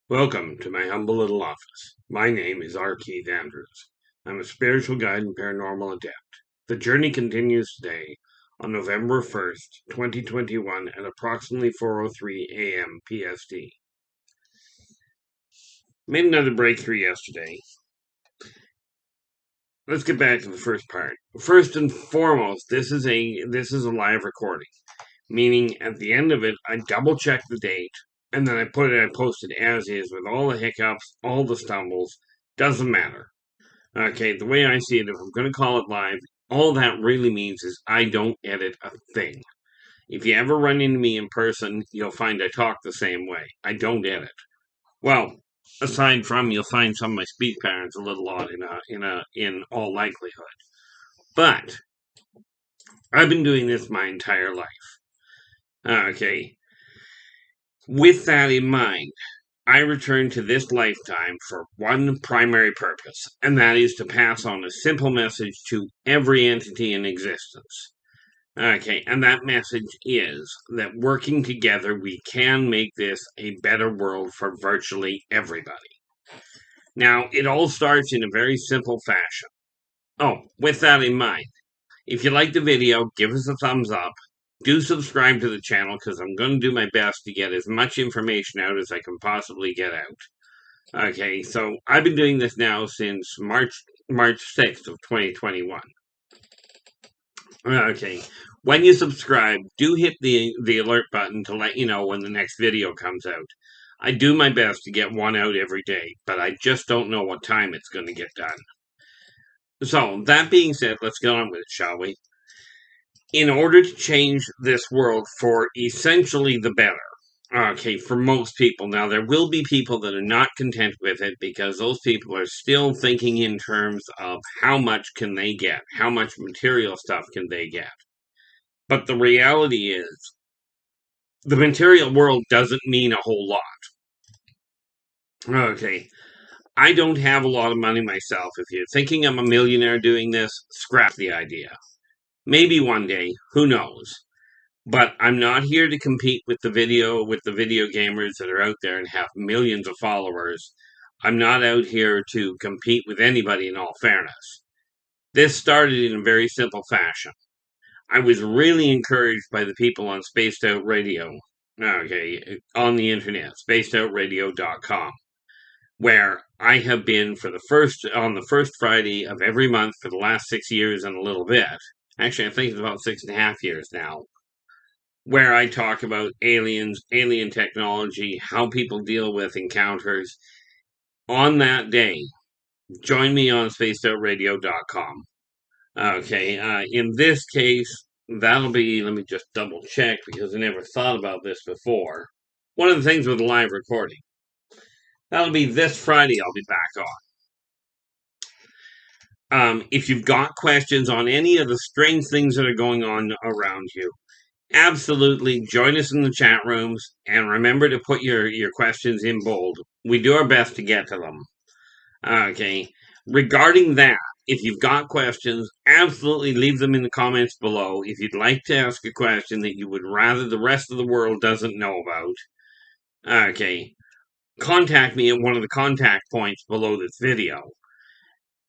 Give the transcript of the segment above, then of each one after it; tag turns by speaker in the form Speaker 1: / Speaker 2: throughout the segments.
Speaker 1: Welcome to my humble little office. My name is R. Keith Andrews. I'm a spiritual guide and paranormal adept. The journey continues today on November 1st, 2021 at approximately 4:03 a.m. PST. Made another breakthrough yesterday. Let's get back to the first part. First and foremost, this is a live recording, meaning at the end of it, I double check the date, and then I post it as is with all the hiccups, all the stumbles. Doesn't matter. Okay, the way I see it, if I'm going to call it live, all that really means is I don't edit a thing. If you ever run into me in person, you'll find I talk the same way. I don't edit. Well, aside from you'll find some of my speech patterns a little odd in all likelihood. But I've been doing this my entire life. Okay. With that in mind, I return to this lifetime for one primary purpose, and that is to pass on a simple message to every entity in existence. Okay, and that message is that working together, we can make this a better world for virtually everybody. Now, it all starts in a very simple fashion. Oh, with that in mind, if you like the video, give us a thumbs up. Do subscribe to the channel because I'm going to do my best to get as much information out as I can possibly get out. Okay, so I've been doing this now since March 6th of 2021. Okay, when you subscribe, do hit the alert button to let you know when the next video comes out. I do my best to get one out every day, but I just don't know what time it's going to get done. So, that being said, let's get on with it, shall we? In order to change this world for essentially the better, okay, for most people. Now, there will be people that are not content with it because those people are still thinking in terms of how much can they get, how much material stuff can they get. But the reality is, the material world doesn't mean a whole lot. Okay, I don't have a lot of money myself. If you're thinking I'm a millionaire doing this, scrap the idea. Maybe one day, who knows? But I'm not here to compete with the video gamers that are out there and have millions of followers. I'm not out here to compete with anybody in all fairness. This started in a very simple fashion. I was really encouraged by the people on Spaced Out Radio, okay, on the internet, spacedoutradio.com, where I have been on the first Friday of every month for the last 6 years and a little bit. Actually, I think it's about 6.5 years now, where I talk about aliens, alien technology, how people deal with encounters. On that day, join me on spacedoutradio.com. Okay, in this case, that'll be, let me just double check because I never thought about this before. One of the things with live recording. That'll be this Friday, I'll be back on. If you've got questions on any of the strange things that are going on around you, absolutely join us in the chat rooms and remember to put your questions in bold. We do our best to get to them. Okay. Regarding that, if you've got questions, absolutely leave them in the comments below. If you'd like to ask a question that you would rather the rest of the world doesn't know about, okay, contact me at one of the contact points below this video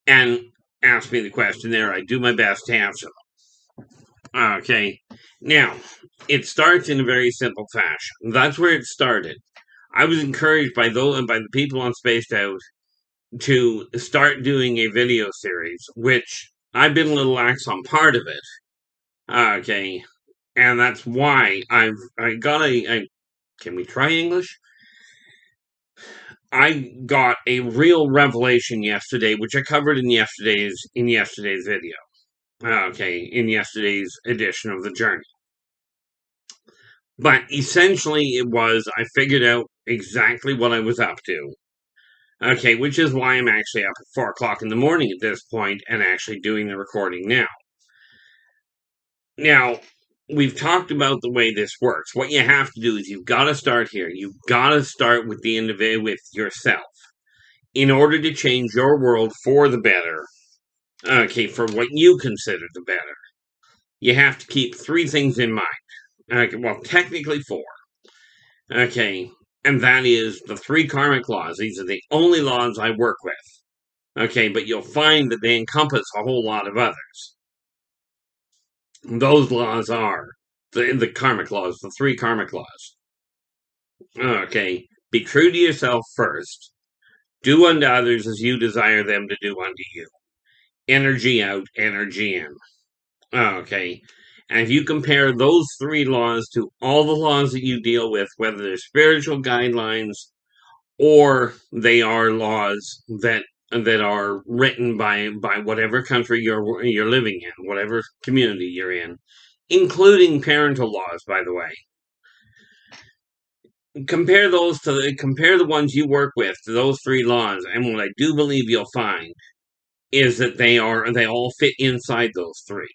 Speaker 1: and ask me the question there. I do my best to answer them. Okay, now, it starts in a very simple fashion. That's where it started. I was encouraged by the people on Spaced Out to start doing a video series, which I've been a little lax on part of it. Okay, and that's why I got can we try English? I got a real revelation yesterday, which I covered in yesterday's video. Okay, in yesterday's edition of the Journey. But essentially, it was I figured out exactly what I was up to. Okay, which is why I'm actually up at 4 o'clock in the morning at this point and actually doing the recording now. Now, we've talked about the way this works. What you have to do is you've got to start here. You've got to start with the individual, with yourself, in order to change your world for the better. Okay, for what you consider the better. You have to keep 3 things in mind. Okay, well, technically 4. Okay, And that is the 3 karmic laws. These are the only laws I work with. Okay, but you'll find that they encompass a whole lot of others. Those laws are the karmic laws, the 3 karmic laws. Okay, be true to yourself first. Do unto others as you desire them to do unto you. Energy out, energy in. Okay, and if you compare those 3 laws to all the laws that you deal with, whether they're spiritual guidelines or they are laws that are written by whatever country you're living in, whatever community you're in, including parental laws, by the way. Compare the ones you work with to those 3 laws, and what I do believe you'll find is that they all fit inside those 3.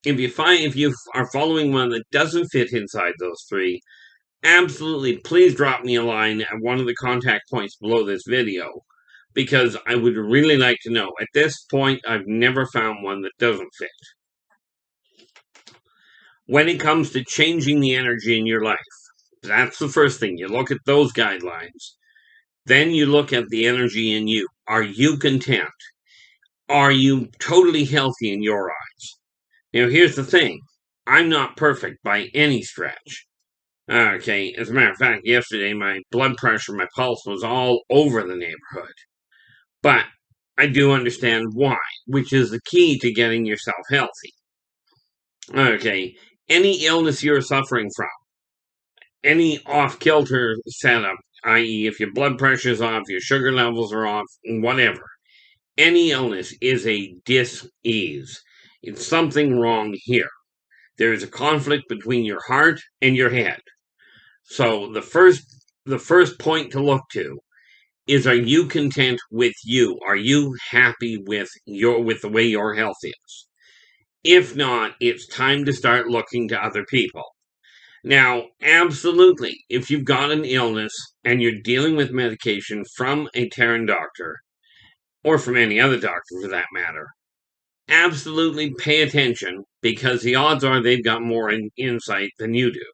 Speaker 1: If you are following one that doesn't fit inside those 3, absolutely please drop me a line at one of the contact points below this video, because I would really like to know. At this point, I've never found one that doesn't fit. When it comes to changing the energy in your life, that's the first thing. You look at those guidelines. Then you look at the energy in you. Are you content? Are you totally healthy in your eyes? Here's the thing. I'm not perfect by any stretch. Okay, as a matter of fact, yesterday my blood pressure, my pulse was all over the neighborhood. But I do understand why, which is the key to getting yourself healthy. Okay, any illness you're suffering from, any off-kilter setup, i.e. if your blood pressure is off, your sugar levels are off, whatever, any illness is a dis-ease. It's something wrong here. There is a conflict between your heart and your head. So the first point to look to is, are you content with you? Are you happy with the way your health is? If not, it's time to start looking to other people. Now, absolutely, if you've got an illness and you're dealing with medication from a Terran doctor, or from any other doctor for that matter, absolutely pay attention, because the odds are they've got more insight than you do.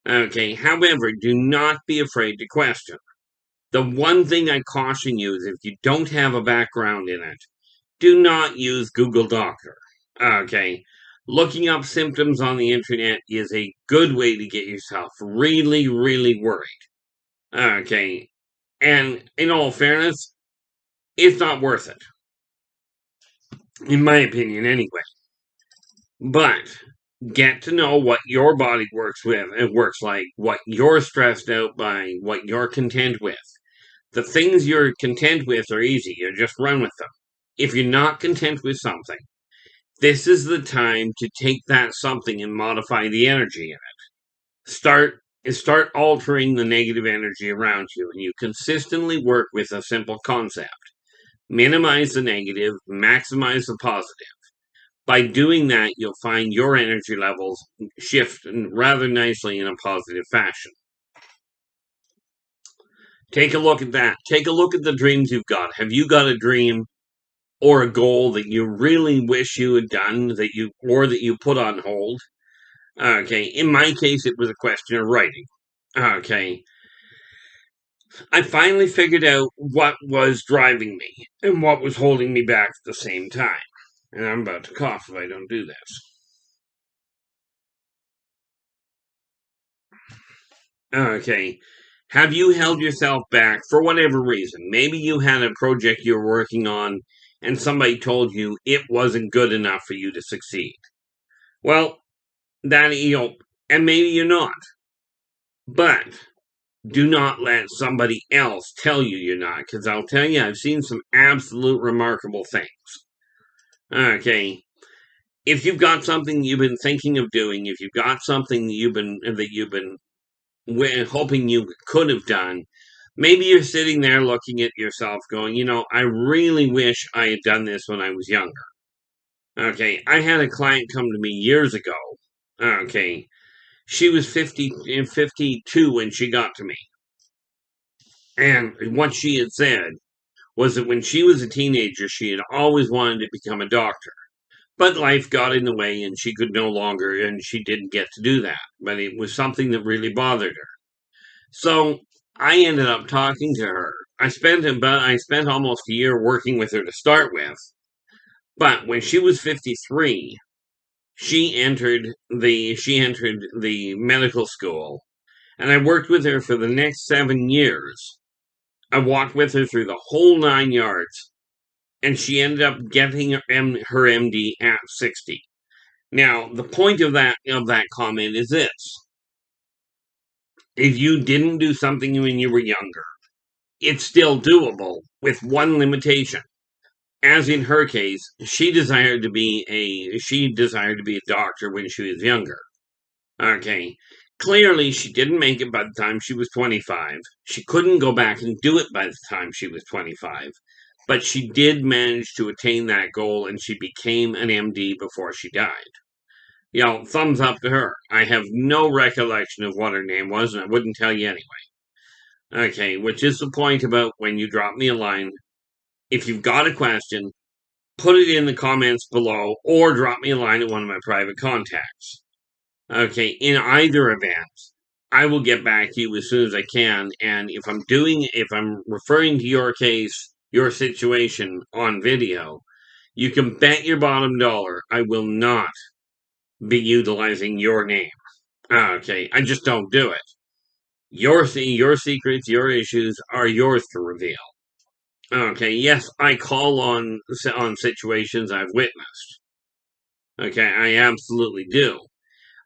Speaker 1: Okay, however, do not be afraid to question. The one thing I caution you is, if you don't have a background in it, do not use Google Doctor. Okay, looking up symptoms on the internet is a good way to get yourself really, really worried. Okay, and in all fairness, it's not worth it. In my opinion, anyway. But get to know what your body works with, it works like, what you're stressed out by, what you're content with. The things you're content with are easy. You just run with them. If you're not content with something, this is the time to take that something and modify the energy in it. Start altering the negative energy around you, and you consistently work with a simple concept. Minimize the negative, maximize the positive. By doing that, you'll find your energy levels shift rather nicely in a positive fashion. Take a look at that. Take a look at the dreams you've got. Have you got a dream or a goal that you really wish you had done, that you put on hold? Okay, in my case, it was a question of writing. Okay, I finally figured out what was driving me and what was holding me back at the same time. And I'm about to cough if I don't do this. Okay, have you held yourself back for whatever reason? Maybe you had a project you were working on and somebody told you it wasn't good enough for you to succeed. Well, and maybe you're not. But do not let somebody else tell you you're not, because I'll tell you, I've seen some absolute remarkable things. Okay, if you've got something you've been thinking of doing, if you've got something that you've been hoping you could have done, maybe you're sitting there looking at yourself going, I really wish I had done this when I was younger. Okay, I had a client come to me years ago. Okay, she was 52 when she got to me. And what she had said was that when she was a teenager, she had always wanted to become a doctor. But life got in the way and she could no longer, and she didn't get to do that. But it was something that really bothered her. So I ended up talking to her. I spent almost a year working with her to start with, but when she was 53, she entered the medical school, and I worked with her for the next 7 years. I walked with her through the whole 9 yards, and she ended up getting her MD at 60. Now, the point of that comment is this: if you didn't do something when you were younger, it's still doable with one limitation. As in her case, she desired to be a doctor when she was younger. Okay. Clearly, she didn't make it by the time she was 25. She couldn't go back and do it by the time she was 25. But she did manage to attain that goal, and she became an MD before she died. Thumbs up to her. I have no recollection of what her name was, and I wouldn't tell you anyway. Okay, which is the point about when you drop me a line. If you've got a question, put it in the comments below, or drop me a line at one of my private contacts. Okay, in either event, I will get back to you as soon as I can. And if I'm referring to your case, your situation on video, you can bet your bottom dollar I will not be utilizing your name. Okay, I just don't do it. Your secrets, your issues are yours to reveal. Okay, yes, I call on situations I've witnessed. Okay, I absolutely do.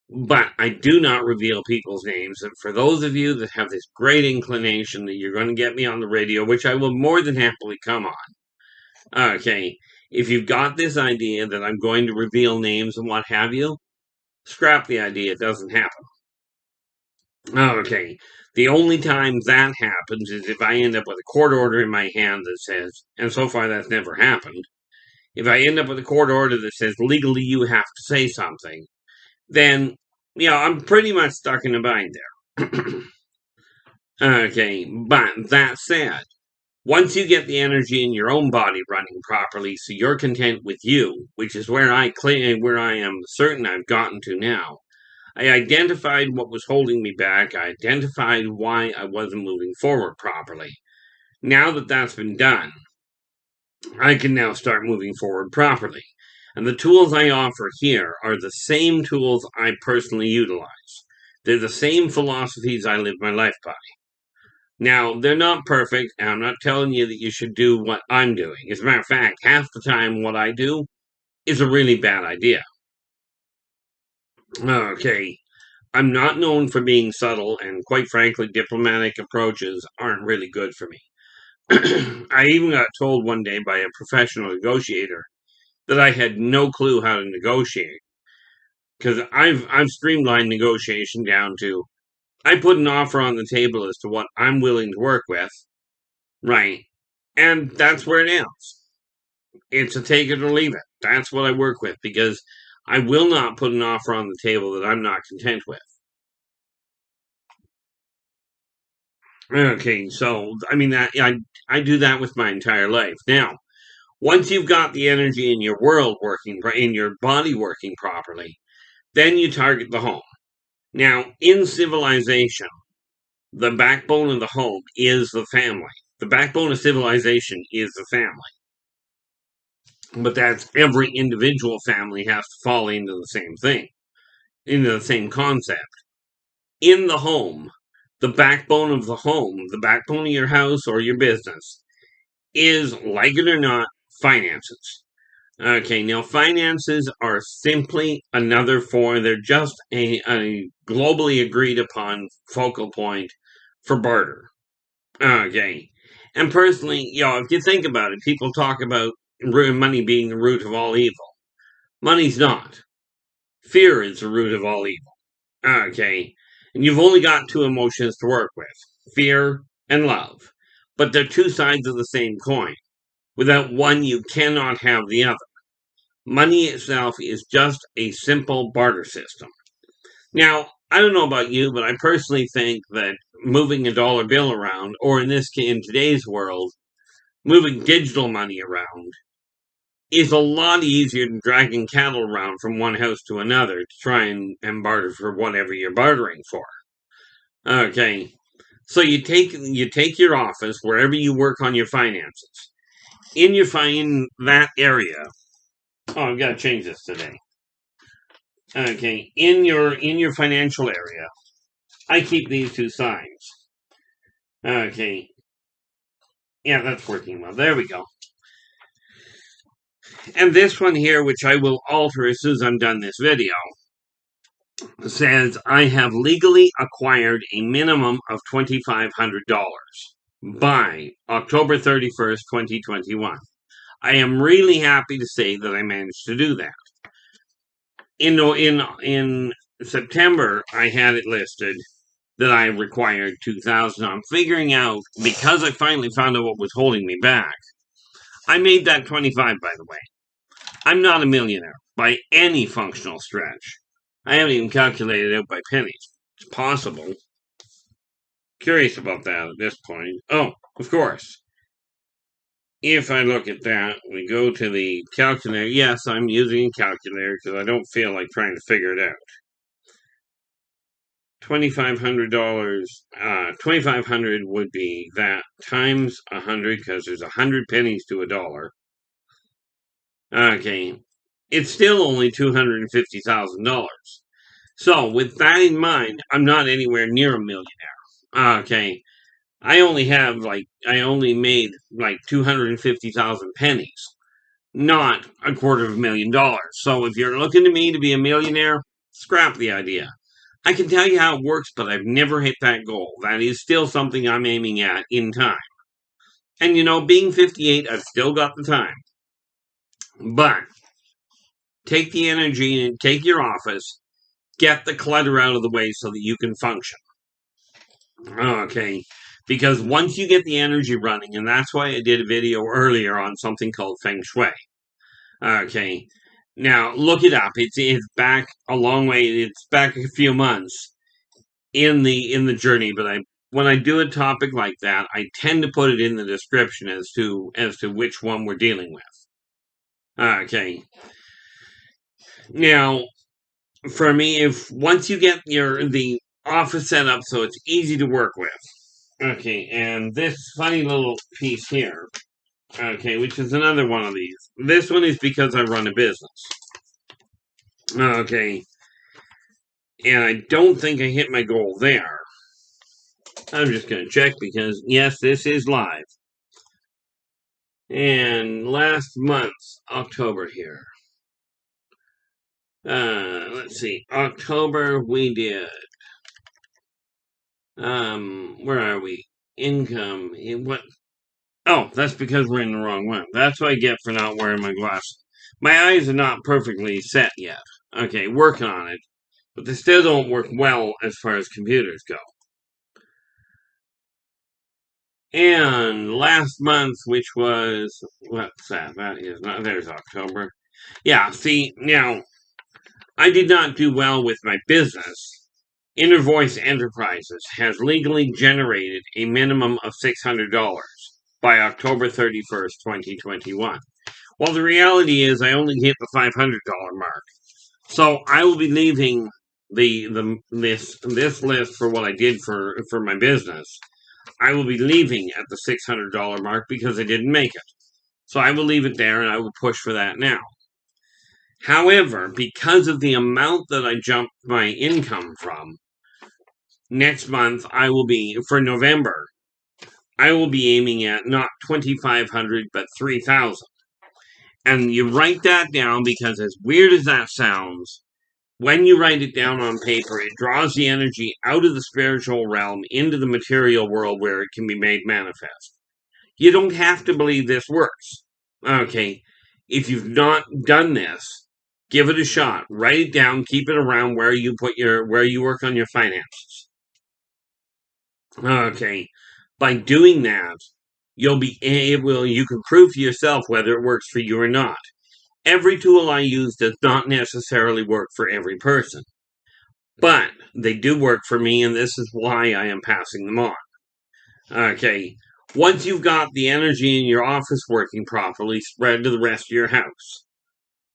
Speaker 1: But I do not reveal people's names. And for those of you that have this great inclination that you're going to get me on the radio, which I will more than happily come on. Okay, if you've got this idea that I'm going to reveal names and what have you, scrap the idea. It doesn't happen. Okay, the only time that happens is if I end up with a court order in my hand that says, and so far that's never happened, if I end up with a court order that says legally you have to say something, then, I'm pretty much stuck in a bind there. Okay, but that said, once you get the energy in your own body running properly, so you're content with you, which is where I am certain I've gotten to now, I identified what was holding me back. I identified why I wasn't moving forward properly. Now that that's been done, I can now start moving forward properly. And the tools I offer here are the same tools I personally utilize. They're the same philosophies I live my life by. Now, they're not perfect, and I'm not telling you that you should do what I'm doing. As a matter of fact, half the time what I do is a really bad idea. Okay, I'm not known for being subtle, and quite frankly, diplomatic approaches aren't really good for me. I even got told one day by a professional negotiator that I had no clue how to negotiate. Because I've streamlined negotiation down to I put an offer on the table as to what I'm willing to work with, right? And that's where it ends. It's a take it or leave it. That's what I work with because I will not put an offer on the table that I'm not content with. Okay, so I mean that I do that with my entire life. Now, once you've got the energy in your world working, in your body working properly, then you target the home. Now, in civilization, the backbone of the home is the family. The backbone of civilization is the family. But that's every individual family has to fall into the same thing, into the same concept. In the home, the backbone of the home, the backbone of your house or your business, is, like it or not, finances. Okay, now finances are simply another form, they're just a globally agreed upon focal point for barter. Okay. And personally, if you think about it, people talk about money being the root of all evil. Money's not. Fear is the root of all evil. Okay. And you've only got two emotions to work with: fear and love. But they're two sides of the same coin. Without one, you cannot have the other. Money itself is just a simple barter system. Now, I don't know about you, but I personally think that moving a dollar bill around, or in today's world, moving digital money around, is a lot easier than dragging cattle around from one house to another to try and barter for whatever you're bartering for. Okay, So you take your office wherever you work on your finances. In that area. Oh, I've got to change this today. Okay, in your financial area, I keep these two signs. Okay, yeah, that's working well. There we go. And this one here, which I will alter as soon as I'm done this video, says I have legally acquired a minimum of $2,500 by October 31st, 2021. I am really happy to say that I managed to do that. In September, I had it listed that I required 2,000. I'm figuring out, because I finally found out what was holding me back. I made that 25, by the way. I'm not a millionaire by any functional stretch. I haven't even calculated it out by pennies. It's possible. Curious about that at this point. Oh, of course. If I look at that, we go to the calculator. Yes, I'm using a calculator because I don't feel like trying to figure it out. $2,500. 2,500 would be that times 100 because there's 100 pennies to a dollar. Okay, it's still only $250,000. So with that in mind, I'm not anywhere near a millionaire. Okay, I only made like 250,000 pennies, not $250,000. So if you're looking to me to be a millionaire, scrap the idea. I can tell you how it works, but I've never hit that goal. That is still something I'm aiming at in time. And being 58, I've still got the time. But take the energy and take your office, get the clutter out of the way so that you can function. Okay. Because once you get the energy running, and that's why I did a video earlier on something called Feng Shui. Okay. Now, look it up. It's back a long way. It's back a few months in the journey, but when I do a topic like that, I tend to put it in the description as to which one we're dealing with. Okay. Now, for me, if once you get the office set up so it's easy to work with. Okay, and this funny little piece here. Okay, which is another one of these. This one is because I run a business. Okay. And I don't think I hit my goal there. I'm just going to check because, yes, this is live. And last month, October here. Let's see. October, we did. Where are we? Income. What? Oh, that's because we're in the wrong one. That's what I get for not wearing my glasses. My eyes are not perfectly set yet. Okay, working on it. But they still don't work well as far as computers go. And last month, which was, what's that? That is not, there's October. Yeah, see, now, I did not do well with my business. Inner Voice Enterprises has legally generated a minimum of $600 by October 31st, 2021. Well, the reality is I only hit the $500 mark. So I will be leaving this list for what I did for my business. I will be leaving at the $600 mark because I didn't make it. So I will leave it there and I will push for that now. However, because of the amount that I jumped my income from, next month I will be, for November, I will be aiming at not 2,500 but 3,000. And you write that down because, as weird as that sounds, when you write it down on paper, it draws the energy out of the spiritual realm into the material world where it can be made manifest. You don't have to believe this works. Okay, if you've not done this, give it a shot. Write it down. Keep it around where you work on your finances. Okay, by doing that, you can prove to yourself whether it works for you or not. Every tool I use does not necessarily work for every person, but they do work for me, and this is why I am passing them on. Okay, once you've got the energy in your office working properly, spread to the rest of your house.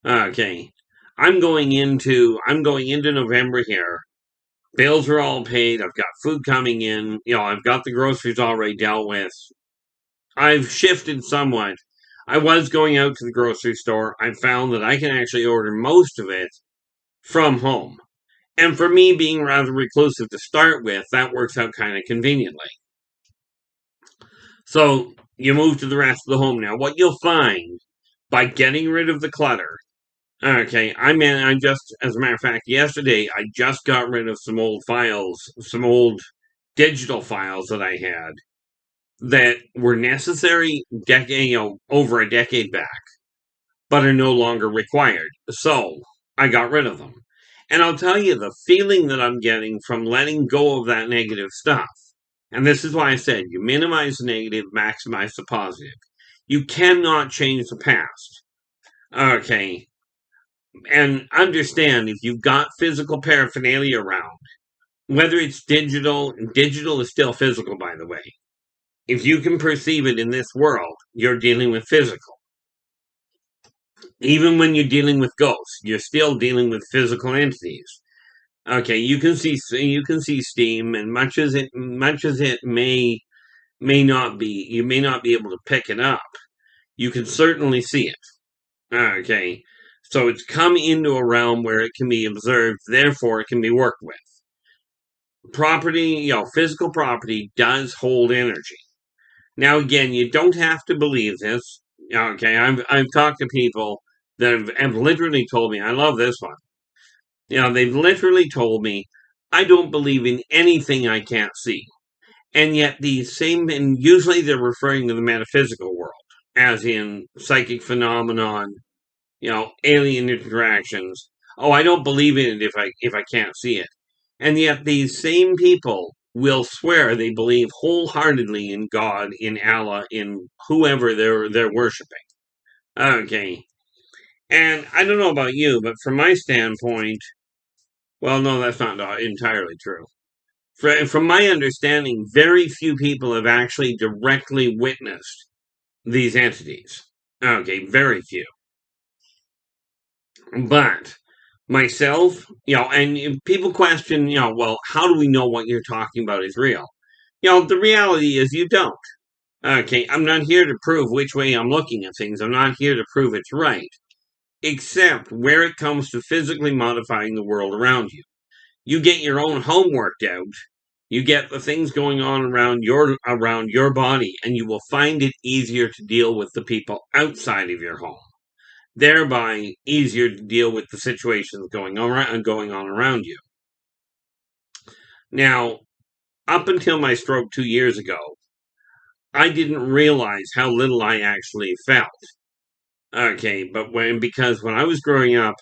Speaker 1: Okay, I'm going into November here Bills are all paid. I've got food coming in. I've got the groceries already dealt with. I've shifted somewhat. I was going out to the grocery store. I found that I can actually order most of it from home. And for me, being rather reclusive to start with, that works out kind of conveniently. So you move to the rest of the home now. What you'll find by getting rid of the clutter. Okay, I just, as a matter of fact, yesterday I just got rid of some old files, some old digital files that I had that were necessary over a decade back, but are no longer required. So I got rid of them. And I'll tell you the feeling that I'm getting from letting go of that negative stuff. And this is why I said you minimize the negative, maximize the positive. You cannot change the past. Okay. And understand if you've got physical paraphernalia around, whether it's digital is still physical, by the way. If you can perceive it in this world, you're dealing with physical. Even when you're dealing with ghosts, you're still dealing with physical entities. Okay, you can see steam, and much as it may not be, you may not be able to pick it up. You can certainly see it. Okay, so it's come into a realm where it can be observed, therefore it can be worked with. Property, physical property does hold energy. Now, again, you don't have to believe this. Okay, I've talked to people that have literally told me, I love this one. They've literally told me, I don't believe in anything I can't see. And yet and usually they're referring to the metaphysical world, as in psychic phenomenon, alien interactions. Oh, I don't believe in it if I can't see it. And yet these same people will swear they believe wholeheartedly in God, in Allah, in whoever they're worshiping. Okay. And I don't know about you, but from my standpoint, well, no, that's not entirely true. From my understanding, very few people have actually directly witnessed these entities. Okay, very few. But myself, and people question, well, how do we know what you're talking about is real? The reality is you don't. Okay, I'm not here to prove which way I'm looking at things. I'm not here to prove it's right. Except where it comes to physically modifying the world around you. You get your own home worked out. You get the things going on around your body, and you will find it easier to deal with the people outside of your home. Thereby, easier to deal with the situations going on around you. Now, up until my stroke 2 years ago, I didn't realize how little I actually felt. Okay, but because when I was growing up,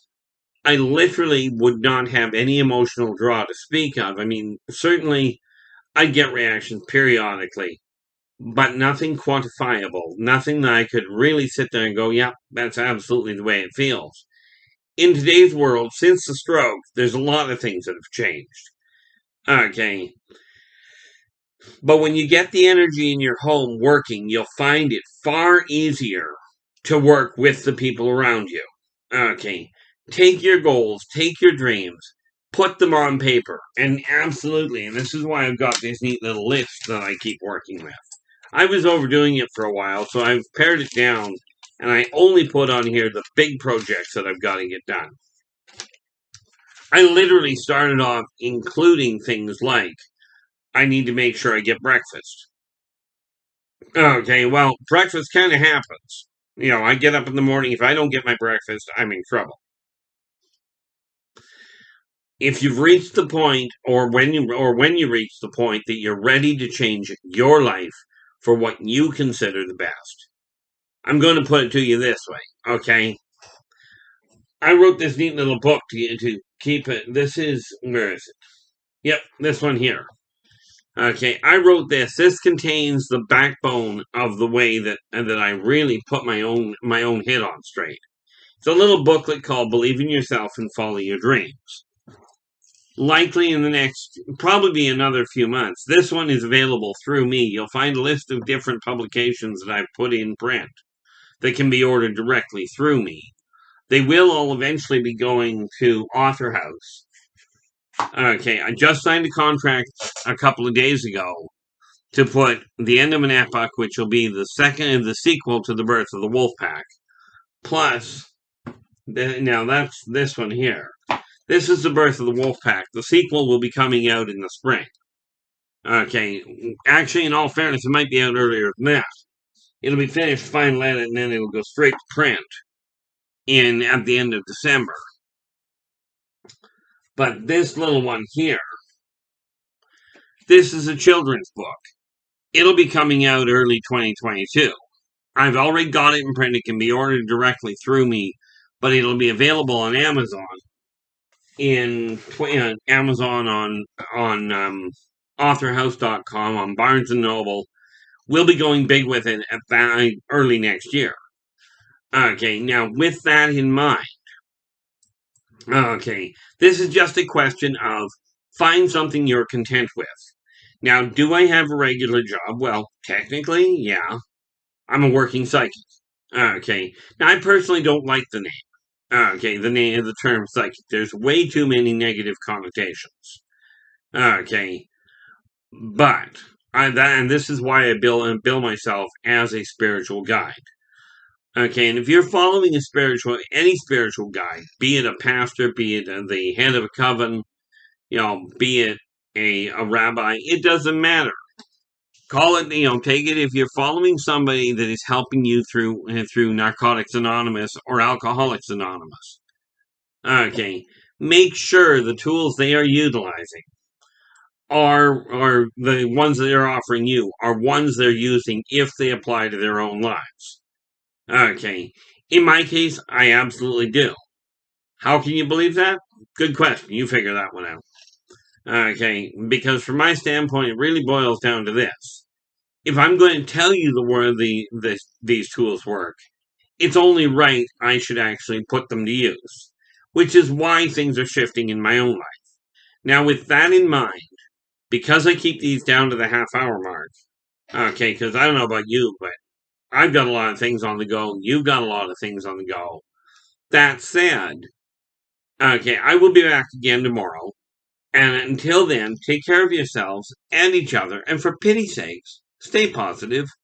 Speaker 1: I literally would not have any emotional draw to speak of. I mean, certainly I'd get reactions periodically, but nothing quantifiable, nothing that I could really sit there and go, yeah, that's absolutely the way it feels. In today's world, since the stroke, there's a lot of things that have changed. Okay. But when you get the energy in your home working, you'll find it far easier to work with the people around you. Okay. Take your goals, take your dreams, put them on paper. And absolutely, and this is why I've got this neat little list that I keep working with. I was overdoing it for a while, so I've pared it down, and I only put on here the big projects that I've got to get done. I literally started off including things like I need to make sure I get breakfast. Okay, well, breakfast kind of happens. I get up in the morning. If I don't get my breakfast, I'm in trouble. If you've reached the point, or when you reach the point that you're ready to change your life for what you consider the best, I'm going to put it to you this way, okay? I wrote this neat little book to keep it. Where is it? Yep, this one here. Okay, I wrote this. This contains the backbone of the way that I really put my own head on straight. It's a little booklet called "Believe in Yourself and Follow Your Dreams." Likely in the next, probably another few months. This one is available through me. You'll find a list of different publications that I've put in print that can be ordered directly through me. They will all eventually be going to Author House. Okay, I just signed a contract a couple of days ago to put the end of an epoch, which will be the sequel to the birth of the wolf pack. Plus, now that's this one here. This is the birth of the wolf pack. The sequel will be coming out in the spring. Okay, actually, in all fairness, it might be out earlier than that. It'll be finished, final edit, and then it'll go straight to print at the end of December. But this little one here, this is a children's book. It'll be coming out early 2022. I've already got it in print. It can be ordered directly through me, but it'll be available on Amazon. Amazon on authorhouse.com, on Barnes & Noble. We'll be going big with it at that early next year. Okay, now with that in mind, okay, this is just a question of find something you're content with. Now, do I have a regular job? Well, technically, yeah. I'm a working psychic. Okay. Now, I personally don't like the name. Okay, the term psychic. There's way too many negative connotations. Okay. But, and this is why I bill myself as a spiritual guide. Okay, and if you're following any spiritual guide, be it a pastor, be it the head of a coven, be it a rabbi, it doesn't matter. Call it, take it if you're following somebody that is helping you through Narcotics Anonymous or Alcoholics Anonymous. Okay, make sure the tools they are utilizing are the ones that they're offering you are ones they're using if they apply to their own lives. Okay, in my case, I absolutely do. How can you believe that? Good question. You figure that one out. Okay, because from my standpoint, it really boils down to this. If I'm going to tell you these tools work, it's only right I should actually put them to use, which is why things are shifting in my own life. Now, with that in mind, because I keep these down to the half-hour mark, okay, because I don't know about you, but I've got a lot of things on the go. You've got a lot of things on the go. That said, okay, I will be back again tomorrow. And until then, take care of yourselves and each other. And for pity's sakes, stay positive.